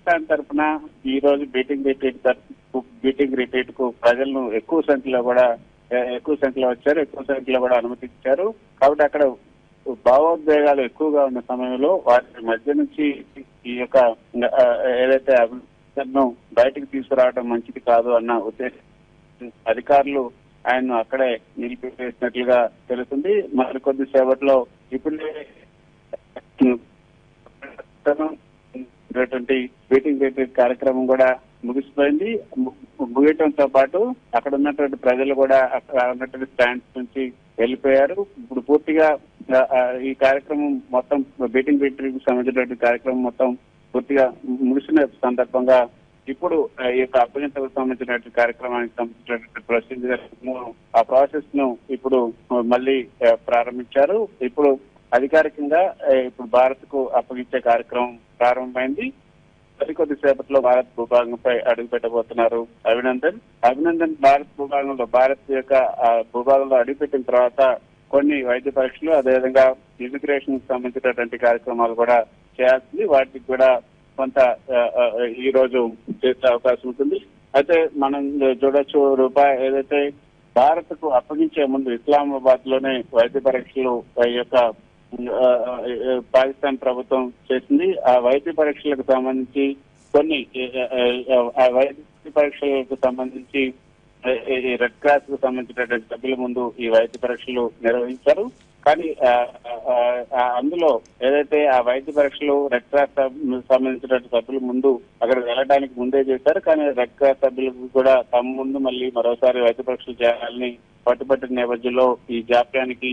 పాకిస్తాన్ తరఫున ఈ రోజు బీటింగ్ రిట్రీట్ కు ప్రజలను ఎక్కువ సంఖ్యలో వచ్చారు, ఎక్కువ సంఖ్యలో కూడా అనుమతించారు. కాబట్టి అక్కడ భావోద్వేగాలు ఎక్కువగా ఉన్న సమయంలో వాటి మధ్య నుంచి ఈ యొక్క ఏదైతే అభివృద్ధిను బయటకు తీసుకురావడం మంచిది కాదు అన్న ఉద్దేశం అధికారులు ఆయన్ను అక్కడే నిలిపివేసినట్లుగా తెలుస్తుంది. మరికొద్ది సేపట్లో ఇప్పుడే బీటింగ్ రిట్రీట్ కార్యక్రమం కూడా ముగిసిపోయింది. ముగియటంతో పాటు అక్కడ ఉన్నటువంటి ప్రజలు కూడా అక్కడ ఉన్నటువంటి స్టాండ్స్ నుంచి వెళ్ళిపోయారు. ఇప్పుడు పూర్తిగా ఈ కార్యక్రమం మొత్తం బీటింగ్ రిట్రీట్ సంబంధించినటువంటి కార్యక్రమం మొత్తం పూర్తిగా ముగిసిన సందర్భంగా ఇప్పుడు ఈ యొక్క అప్పగింతలకు సంబంధించినటువంటి కార్యక్రమానికి సంబంధించినటువంటి ప్రొసీజర్ ఆ ప్రాసెస్ ను ఇప్పుడు మళ్ళీ ప్రారంభించారు. ఇప్పుడు అధికారికంగా ఇప్పుడు భారత్ కు అప్పగించే కార్యక్రమం ప్రారంభమైంది. మరికొద్ది సేపట్లో భారత్ భూభాగంపై అడుగు పెట్టబోతున్నారు అభినందన్ భారత్ యొక్క భూభాగంలో అడుగుపెట్టిన తర్వాత కొన్ని వైద్య పరీక్షలు, అదేవిధంగా ఇమిగ్రేషన్ కు సంబంధించినటువంటి కార్యక్రమాలు కూడా చేయాల్సింది. వాటికి కూడా కొంత ఈ రోజు చేసే అవకాశం ఉంటుంది. అయితే మనం చూడొచ్చు రూపాయి ఏదైతే భారత్ కు అప్పగించే ముందు ఇస్లామాబాద్ లోనే వైద్య పరీక్షలు యొక్క పాకిస్తాన్ ప్రభుత్వం చేసింది. ఆ వైద్య పరీక్షలకు సంబంధించి కొన్ని వైద్య పరీక్షలకు సంబంధించి రెడ్ క్రాస్ కు సంబంధించినటువంటి సభ్యుల ముందు ఈ వైద్య పరీక్షలు నిర్వహించారు. కానీ అందులో ఏదైతే ఆ వైద్య పరీక్షలు రెడ్ క్రాస్ సంబంధించినటువంటి సభ్యుల ముందు అక్కడ వెళ్ళడానికి ముందే చేశారు. కానీ రెడ్ క్రాస్ సభ్యులకు కూడా తమ ముందు మళ్ళీ మరోసారి వైద్య పరీక్షలు చేయాలని పట్టుబట్టిన నేపథ్యంలో ఈ జాప్యానికి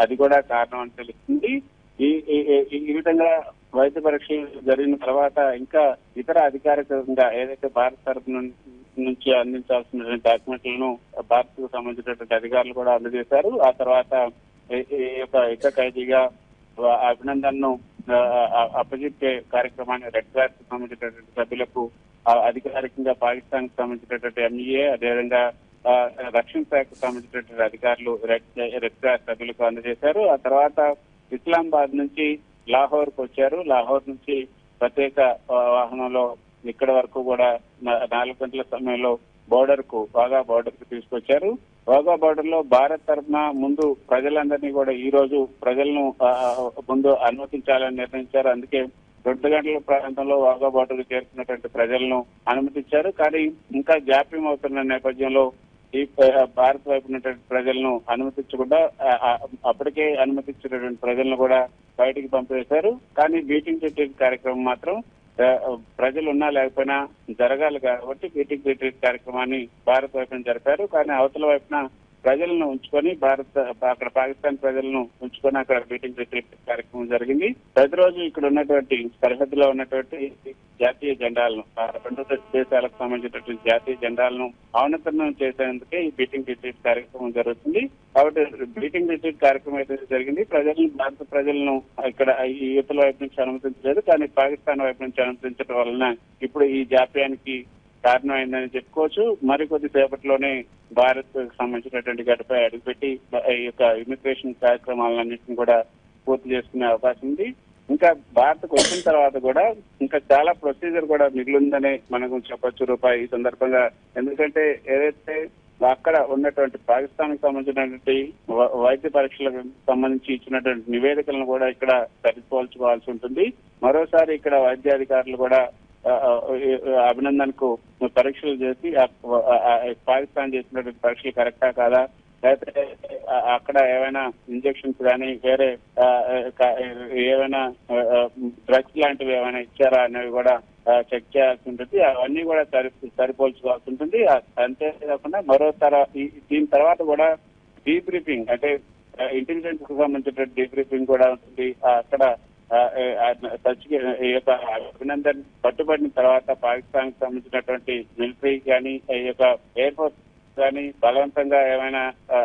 అది కూడా కారణం అని తెలుస్తుంది. ఈ విధంగా వైద్య పరీక్షలు జరిగిన తర్వాత ఇంకా ఇతర అధికారికంగా ఏదైతే భారత తరఫు నుంచి అందించాల్సిన డాక్యుమెంట్లను భారత్ కు సంబంధించినటువంటి అధికారులు కూడా అందజేశారు. ఆ తర్వాత ఈ యొక్క ఇక ఖైదీగా అభినందన్ ను అప్పగించే కార్యక్రమాన్ని రెడ్ క్రాస్ కు సంబంధించినటువంటి సభ్యులకు అధికారికంగా పాకిస్తాన్ కు సంబంధించినటువంటి ఎంఈఏ, అదేవిధంగా రక్షణ శాఖకు సంబంధించినటువంటి అధికారులు రెడ్ క్రాస్ సభ్యులకు అందజేశారు. ఆ తర్వాత ఇస్లామాబాద్ నుంచి లాహోర్ కు వచ్చారు. లాహోర్ నుంచి ప్రత్యేక వాహనంలో ఇక్కడ వరకు కూడా 4 గంటల సమయంలో వాఘా బోర్డర్ కు తీసుకొచ్చారు. వాఘా బోర్డర్ లో భారత్ తరఫున ముందు ప్రజలందరినీ కూడా ఈ రోజు ప్రజలను ముందు అనుమతించాలని నిర్ణయించారు. అందుకే 2 గంటల ప్రాంతంలో వాఘా బోర్డర్ చేరుకున్నటువంటి ప్రజలను అనుమతించారు. కానీ ఇంకా జాప్యం అవుతున్న నేపథ్యంలో ఈ భారత్ వైపు ఉన్నటువంటి ప్రజలను అనుమతించకుండా అప్పటికే అనుమతించినటువంటి ప్రజలను కూడా బయటికి పంపివేశారు. కానీ బీటింగ్ రిట్రీట్ కార్యక్రమం మాత్రం ప్రజలు ఉన్నా లేకపోయినా జరగాలి కాబట్టి బీటింగ్ రిట్రీట్ కార్యక్రమాన్ని భారత్ వైపున జరిపారు. కానీ అవతల వైపున ప్రజలను ఉంచుకొని అక్కడ పాకిస్తాన్ ప్రజలను ఉంచుకొని అక్కడ బీటింగ్ రిట్రీట్ కార్యక్రమం జరిగింది. ప్రతిరోజు ఇక్కడ ఉన్నటువంటి సరిహద్దులో ఉన్నటువంటి జాతీయ జెండాలను 2 దేశాలకు సంబంధించినటువంటి జాతీయ జెండాలను అవనతనం చేసేందుకే ఈ బీటింగ్ రిట్రీట్ కార్యక్రమం జరుగుతుంది. కాబట్టి బీటింగ్ రిట్రీట్ కార్యక్రమం అయితే జరిగింది. భారత ప్రజలను ఇక్కడ ఈ యువతల వైపు నుంచి అనుమతించలేదు. కానీ పాకిస్తాన్ వైపు నుంచి అనుమతించడం వలన ఇప్పుడు ఈ జాప్యానికి కారణమైందని చెప్పుకోవచ్చు. మరికొద్ది సేపట్లోనే భారత్ సంబంధించినటువంటి గడిపై అడుగుపెట్టి ఈ యొక్క ఇమిగ్రేషన్ కార్యక్రమాలన్నింటినీ కూడా పూర్తి చేసుకునే అవకాశం ఉంది. ఇంకా భారత్కు వచ్చిన తర్వాత కూడా ఇంకా చాలా ప్రొసీజర్ కూడా మిగిలిందని మనకు చెప్పొచ్చు రూపాయి ఈ సందర్భంగా. ఎందుకంటే ఏదైతే అక్కడ ఉన్నటువంటి పాకిస్తాన్ కు సంబంధించినటువంటి వైద్య పరీక్షలకు సంబంధించి ఇచ్చినటువంటి నివేదికలను కూడా ఇక్కడ సరిపోల్చుకోవాల్సి ఉంటుంది. మరోసారి ఇక్కడ వైద్యాధికారులు కూడా అభినందన్ కు పరీక్షలు చేసి పాకిస్తాన్ చేసినటువంటి పరీక్షలు కరెక్టా కాదా, లేకపోతే అక్కడ ఏమైనా ఇంజెక్షన్స్ కానీ వేరే ఏమైనా డ్రగ్స్ లాంటివి ఏమైనా ఇచ్చారా అనేవి కూడా చెక్ చేయాల్సి ఉంటుంది. అవన్నీ కూడా సరిపోల్చుకోవాల్సి ఉంటుంది. అంతేకాకుండా దీని తర్వాత కూడా డీబ్రీఫింగ్ అంటే ఇంటెలిజెన్స్ కు సంబంధించిన డీబ్రీఫింగ్ కూడా ఉంటుంది. అక్కడ ఈ యొక్క అభినందన్ పట్టుబడిన తర్వాత పాకిస్తాన్ కు సంబంధించినటువంటి మిలిటరీ కానీ ఈ యొక్క ఎయిర్ ఫోర్స్ కానీ బలవంతంగా ఏమైనా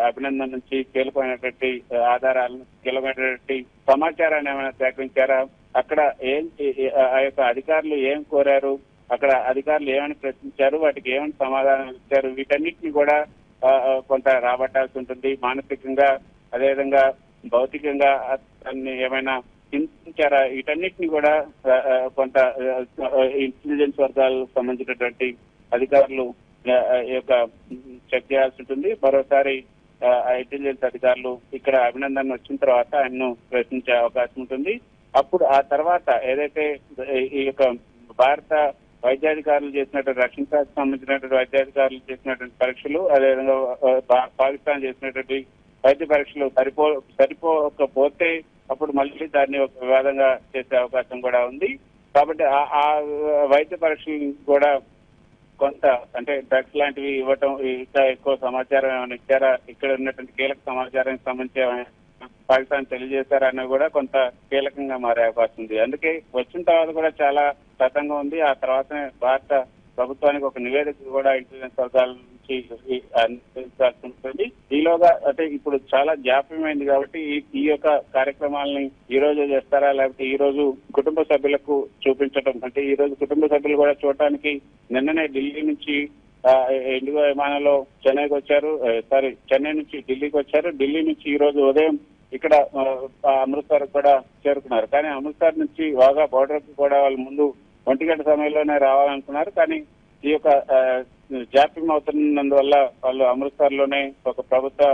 అభినందన్ నుంచి కీలకమైనటువంటి కీలకమైనటువంటి సమాచారాన్ని ఏమైనా సేకరించారా, అక్కడ ఆ యొక్క అధికారులు ఏం కోరారు, అక్కడ అధికారులు ఏమైనా ప్రశ్నించారు, వాటికి ఏమైనా సమాధానం ఇచ్చారు, వీటన్నిటిని కూడా కొంత రాబట్టాల్సి ఉంటుంది. మానసికంగా అదేవిధంగా భౌతికంగా ఏమైనా చింతించారా, వీటన్నిటిని కూడా కొంత ఇంటెలిజెన్స్ వర్గాలకు సంబంధించినటువంటి అధికారులు ఈ యొక్క చెక్ చేయాల్సి ఉంటుంది. మరోసారి ఇంటెలిజెన్స్ అధికారులు ఇక్కడ అభినందన్ వచ్చిన తర్వాత ఆయన్ను ప్రశ్నించే అవకాశం ఉంటుంది. అప్పుడు ఆ తర్వాత ఏదైతే ఈ యొక్క భారత వైద్యాధికారులు చేసినటువంటి రక్షణ శాఖకు సంబంధించినటువంటి వైద్యాధికారులు చేసినటువంటి పరీక్షలు, అదేవిధంగా పాకిస్తాన్ చేసినటువంటి వైద్య పరీక్షలు సరిపోకపోతే అప్పుడు మళ్ళీ దాన్ని ఒక వివాదంగా చేసే అవకాశం కూడా ఉంది. కాబట్టి ఆ వైద్య పరీక్షలు కూడా కొంత అంటే డ్రగ్స్ లాంటివి ఇవ్వటం, ఇంకా ఎక్కువ సమాచారం ఏమైనా ఇచ్చారా, ఇక్కడ ఉన్నటువంటి కీలక సమాచారానికి సంబంధించి పాకిస్తాన్ తెలియజేశారా అన్నది కూడా కొంత కీలకంగా మారే అవకాశం ఉంది. అందుకే వచ్చిన తర్వాత కూడా చాలా తతంగా ఉంది. ఆ తర్వాతనే భారత ప్రభుత్వానికి ఒక నివేదిక కూడా ఇంటెలిజెన్స్ వర్గాల నుంచి అందించాల్సి ఉంటుంది. ఈలోగా అంటే ఇప్పుడు చాలా జాప్యమైంది కాబట్టి ఈ యొక్క కార్యక్రమాలని ఈ రోజు చేస్తారా, లేకపోతే ఈ రోజు కుటుంబ సభ్యులకు చూపించడం, అంటే ఈ రోజు కుటుంబ సభ్యులు కూడా చూడటానికి నిన్ననే ఢిల్లీ నుంచి ఇండిగో విమానంలో చెన్నైకి వచ్చారు, చెన్నై నుంచి ఢిల్లీకి వచ్చారు. ఢిల్లీ నుంచి ఈ రోజు ఉదయం ఇక్కడ అమృత్సర్ కూడా చేరుకున్నారు. కానీ అమృత్సర్ నుంచి వాఘా బోర్డర్ కు కూడా వాళ్ళు ముందు 1 గంట సమయంలోనే రావాలనుకున్నారు. కానీ ఈ యొక్క జాప్యం అవుతున్నందువల్ల వాళ్ళు అమృత్సర్ లోనే ఒక ప్రభుత్వ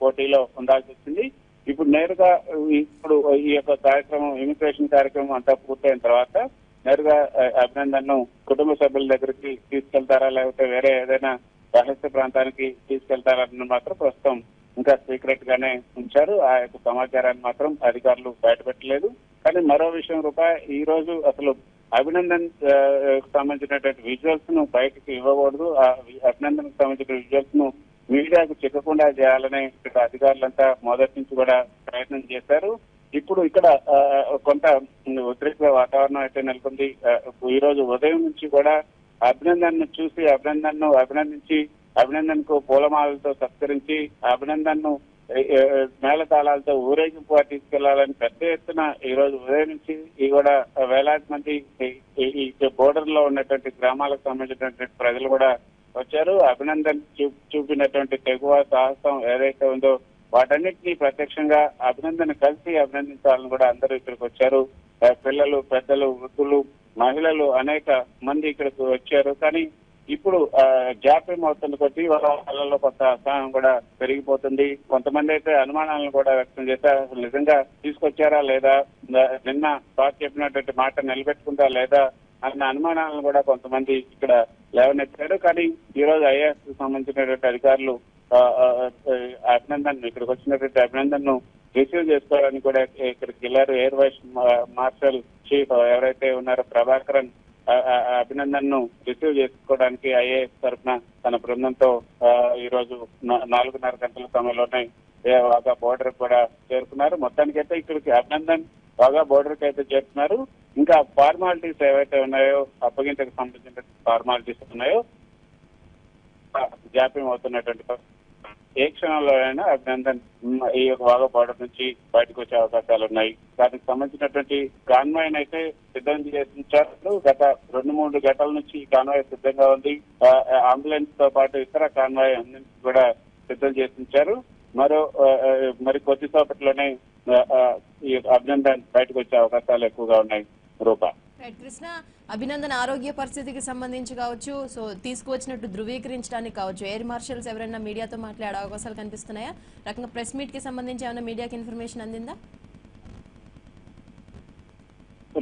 పోటీలో ఉండాల్సి వచ్చింది. ఇప్పుడు నేరుగా ఇప్పుడు ఈ యొక్క కార్యక్రమం, ఇమిగ్రేషన్ కార్యక్రమం అంతా పూర్తయిన తర్వాత నేరుగా అభినందన్ ను కుటుంబ సభ్యుల దగ్గరికి తీసుకెళ్తారా, లేకపోతే వేరే ఏదైనా రహస్య ప్రాంతానికి తీసుకెళ్తారని మాత్రం ప్రస్తుతం ఇంకా సీక్రెట్ గానే ఉంచారు. ఆ యొక్క సమాచారాన్ని మాత్రం అధికారులు బయటపెట్టలేదు. కానీ మరో విషయం ఈ రోజు అసలు అభినందన్ సంబంధించినటువంటి విజువల్స్ ను బయటకు ఇవ్వకూడదు. ఆ అభినందన్ సంబంధించిన విజువల్స్ ను మీడియాకు చిక్కకుండా చేయాలని ఇక్కడ అధికారులంతా మొదటి నుంచి కూడా ప్రయత్నం చేశారు. ఇప్పుడు ఇక్కడ కొంత ఉద్రిక్త వాతావరణం అయితే నెలకొంది. ఈ రోజు ఉదయం నుంచి కూడా అభినందన్ ను చూసి అభినందించి అభినందన్ కు పూలమాలతో సత్కరించి అభినందన్ ను మేళతాళాలతో ఊరేగింపుగా తీసుకెళ్లాలని పెద్ద ఎత్తున ఈ రోజు ఉదయం నుంచి ఈ కూడా వేలాది మంది ఈ బోర్డర్ లో ఉన్నటువంటి గ్రామాలకు సంబంధించినటువంటి ప్రజలు కూడా వచ్చారు. అభినందన్ చూపినటువంటి తెగువ, సాహసం ఏదైతే ఉందో వాటన్నిటినీ ప్రత్యక్షంగా అభినందన్ కలిసి అభినందించాలని కూడా అందరూ ఇక్కడికి వచ్చారు. పిల్లలు, పెద్దలు, వృద్ధులు, మహిళలు అనేక మంది ఇక్కడికి వచ్చారు. కానీ ఇప్పుడు జాప్యం అవుతున్న కొద్దీ వాళ్ళలో కొంత అసహనం కూడా పెరిగిపోతుంది. కొంతమంది అయితే అనుమానాలను కూడా వ్యక్తం చేశారు. అసలు నిజంగా తీసుకొచ్చారా లేదా, నిన్న సార్ చెప్పినటువంటి మాట నిలబెట్టుకుందా లేదా అన్న అనుమానాలను కూడా కొంతమంది ఇక్కడ లేవనెత్తారు. కానీ ఈ రోజు ఐఏఎస్ సంబంధించినటువంటి అధికారులు ఇక్కడికి వచ్చినటువంటి అభినందన్ ను రిసీవ్ చేసుకోవడానికి కూడా ఇక్కడికి వెళ్లారు. ఎయిర్ వైస్ మార్షల్ చీఫ్ ఎవరైతే ఉన్నారో ప్రభాకరన్ అభినందన్ ను రిసీవ్ చేసుకోవడానికి ఐఏఎస్ తరఫున తన బృందంతో ఈ రోజు 4:30 గంటల సమయంలోనే వాఘా బోర్డర్ కూడా చేరుకున్నారు. మొత్తానికైతే ఇక్కడికి అభినందన్ వాఘా బోర్డర్ కి అయితే చేరుకున్నారు. ఇంకా ఫార్మాలిటీస్ ఏవైతే ఉన్నాయో, అప్పగింతకు సంబంధించిన ఫార్మాలిటీస్ ఉన్నాయో జాప్యం అవుతున్నటువంటి ఏ క్షణంలో అయినా అభినందన్ ఈ యొక్క వాఘా బోర్డర్ నుంచి బయటకు వచ్చే అవకాశాలు ఉన్నాయి. దానికి సంబంధించినటువంటి కాన్వాయ్ అయితే సిద్ధం చేసించారు. గత 2-3 గంటల నుంచి ఈ కాన్వాయ్ సిద్ధంగా ఉంది. అంబులెన్స్ తో పాటు ఇతర కాన్వాయ్ అన్నింటినీ కూడా సిద్ధం చేసించారు. మరి కొద్దిసేపట్లోనే ఈ అభినందన్ బయటకు వచ్చే అవకాశాలు ఎక్కువగా ఉన్నాయి. రూపా, కృష్ణ, అభినందన్ ఆరోగ్య పరిస్థితికి సంబంధించి కావచ్చు, సో తీసుకువచ్చినట్టు ధృవీకరించడానికి కావచ్చు, ఎయిర్ మార్షల్స్ ఎవరైనా మీడియాతో మాట్లాడే అవకాశాలు కనిపిస్తున్నాయా? రకంగా ప్రెస్ మీట్ కి సంబంధించి ఏమైనా మీడియాకి ఇన్ఫర్మేషన్ అందిందా?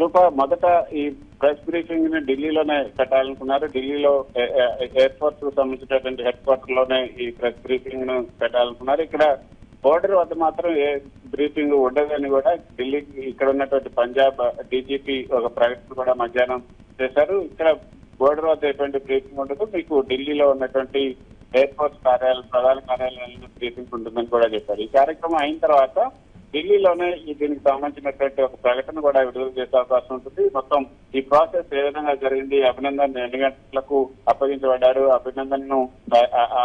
రూపా, మొదట ఈ ప్రెస్ బ్రీఫింగ్ ని ఢిల్లీలోనే పెట్టాలనుకున్నారు. ఢిల్లీలో ఎయిర్ ఫోర్స్ కు సంబంధించినటువంటి హెడ్ క్వార్టర్ లోనే ఈ ప్రెస్ బ్రీఫింగ్ ను పెట్టాలనుకున్నారు. ఇక్కడ బోర్డర్ వద్ద మాత్రం ఏ బ్రీఫింగ్ ఉండదని కూడా ఢిల్లీకి ఇక్కడ ఉన్నటువంటి పంజాబ్ డీజీపీ ఒక ప్రకటన కూడా మధ్యాహ్నం చేశారు. ఇక్కడ బోర్డర్ వద్ద ఎటువంటి బ్రీఫింగ్ ఉండదు, మీకు ఢిల్లీలో ఉన్నటువంటి ఎయిర్ ఫోర్స్ ప్రధాన కార్యాలయంలో బ్రీఫింగ్ ఉంటుందని కూడా చెప్పారు. ఈ కార్యక్రమం అయిన తర్వాత ఢిల్లీలోనే దీనికి సంబంధించినటువంటి ఒక ప్రకటన కూడా విడుదల చేసే అవకాశం ఉంటుంది. మొత్తం ఈ ప్రాసెస్ ఏ విధంగా జరిగింది, అభినందన్ ఎన్ని గంటలకు అప్పగించబడ్డారు, అభినందన్ ను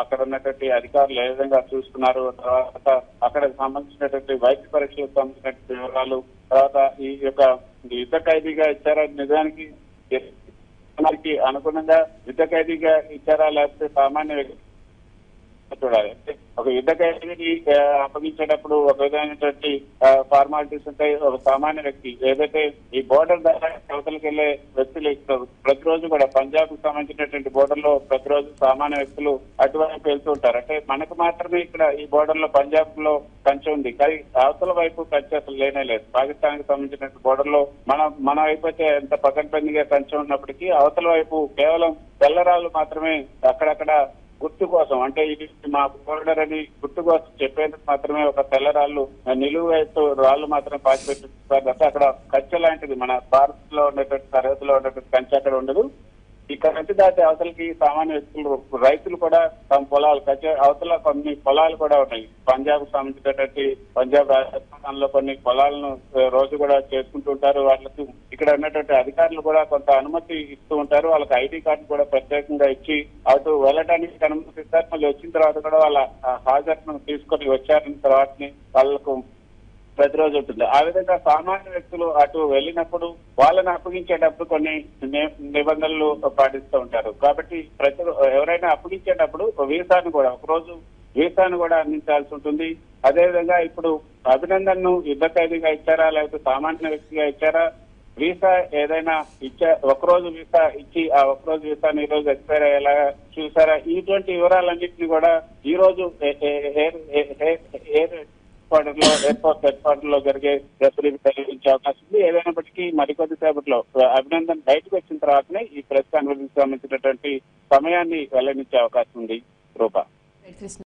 అక్కడ ఉన్నటువంటి అధికారులు ఏ విధంగా చూసుకున్నారు, తర్వాత అక్కడ సంబంధించినటువంటి వైద్య పరీక్షలకు సంబంధించినటువంటి వివరాలు, తర్వాత ఈ యొక్క యుద్ధ ఖైదీగా ఇచ్చారా, నిజానికి అనుగుణంగా యుద్ధ ఖైదీగా ఇచ్చారా లేకపోతే సామాన్య చూడాలి. అంటే ఒక యుద్ధ ఖైదీని అప్పగించేటప్పుడు ఒక విధమైనటువంటి ఫార్మాలిటీస్ ఉంటాయి. ఒక సామాన్య వ్యక్తి ఏదైతే ఈ బోర్డర్ ద్వారా అవతలకి వెళ్లే వ్యక్తులు ప్రతిరోజు కూడా పంజాబ్ కు సంబంధించినటువంటి బోర్డర్ లో ప్రతిరోజు సామాన్య వ్యక్తులు అటువైపు వెళ్తూ ఉంటారు. అంటే మనకు మాత్రమే ఇక్కడ ఈ బోర్డర్ లో పంజాబ్ లో కంచె ఉంది, కానీ అవతల వైపు కంచె అసలు లేనే లేదు. పాకిస్తాన్ కి సంబంధించినటువంటి బోర్డర్ లో మన వైపు అయితే ఎంత పకడ్బందీగా కంచె ఉన్నప్పటికీ అవతల వైపు కేవలం తెల్లరాళ్ళు మాత్రమే అక్కడక్కడ గుర్తు కోసం, అంటే ఇది మా బోర్డర్ అని గుర్తు కోసం చెప్పేందుకు మాత్రమే ఒక తెల్లరాళ్ళు నిలువైపు రాళ్ళు మాత్రం పాతిపెట్టారు. అక్కడ కంచె లాంటిది మన భారత్ లో ఉండేటువంటి సరిహద్దులో ఉండేటువంటి కంచె అక్కడ ఉండదు. ఈ కంచె దాటి అవతలకి సామాన్య వ్యక్తులు రైతులు కూడా తమ పొలాలు కంచె అవతల కొన్ని పొలాలు కూడా ఉన్నాయి. పంజాబ్ సంబంధించినటువంటి పంజాబ్ రాజస్థాన్ లో కొన్ని పొలాలను రోజు కూడా చేసుకుంటూ ఉంటారు. వాళ్ళకి ఇక్కడ ఉన్నటువంటి అధికారులు కూడా కొంత అనుమతి ఇస్తూ ఉంటారు. వాళ్ళకి ఐడి కార్డు కూడా ప్రత్యేకంగా ఇచ్చి అటు వెళ్ళడానికి అనుమతి ఇస్తారు. మళ్ళీ వచ్చిన తర్వాత కూడా వాళ్ళ హాజరును తీసుకొని వచ్చారని తర్వాత వాళ్ళకు ప్రతిరోజు ఉంటుంది. ఆ విధంగా సామాన్య వ్యక్తులు అటు వెళ్ళినప్పుడు వాళ్ళని అప్పగించేటప్పుడు కొన్ని నిబంధనలు పాటిస్తూ ఉంటారు. కాబట్టి ఎవరైనా అప్పగించేటప్పుడు వీసాను కూడా ఒకరోజు వీసాను కూడా అందించాల్సి ఉంటుంది. అదేవిధంగా ఇప్పుడు అభినందన్ ను యుద్ధ ఖైదీగా ఇచ్చారా లేకపోతే సామాన్య వ్యక్తిగా ఇచ్చారా, వీసా ఏదైనా ఒకరోజు వీసా ఇచ్చి ఆ ఒక్కరోజు వీసాను ఈ రోజు ఎక్స్పైర్ అయ్యేలా చూసారా, ఇటువంటి వివరాలన్నింటినీ కూడా ఈ రోజు ఎయిర్పోర్ట్ హెడ్ క్వార్టర్ లో జరిగే ప్రెస్ నిర్వహించే అవకాశం ఉంది. ఏదైనప్పటికీ మరికొద్ది సేపట్లో అభినందన్ బయటకు వచ్చిన తర్వాతనే ఈ ప్రెస్ కాన్ఫరెన్స్ సంబంధించినటువంటి సమయాన్ని వెల్లడించే అవకాశం ఉంది. రూపా.